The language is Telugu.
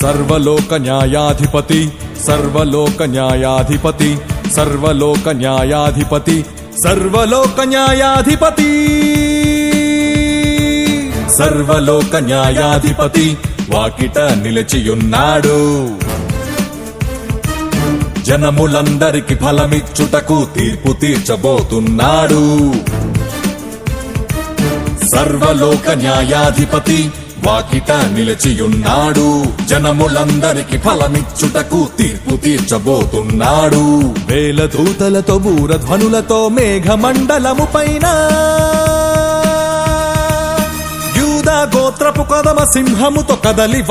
సర్వలోక న్యాయాధిపతి సర్వలోక న్యాయాధిపతి సర్వలోక న్యాయాధిపతి సర్వలోక న్యాయాధిపతి సర్వలోక న్యాయాధిపతి వాకిట నిలిచియున్నాడు. జనములందరికి ఫలమిచ్చుటకు తీర్పు తీర్చబోతున్నాడు. సర్వలోక న్యాయాధిపతి వాకిట నిలిచియున్నాడు. జనములందరికి ఫలమిచ్చుటకు తీర్పు తీర్చబోతున్నాడు. వేల దూతలతో బూరధ్వనులతో మేఘమండలము పైన యూదా గోత్రపు కదమ సింహముతో కదలి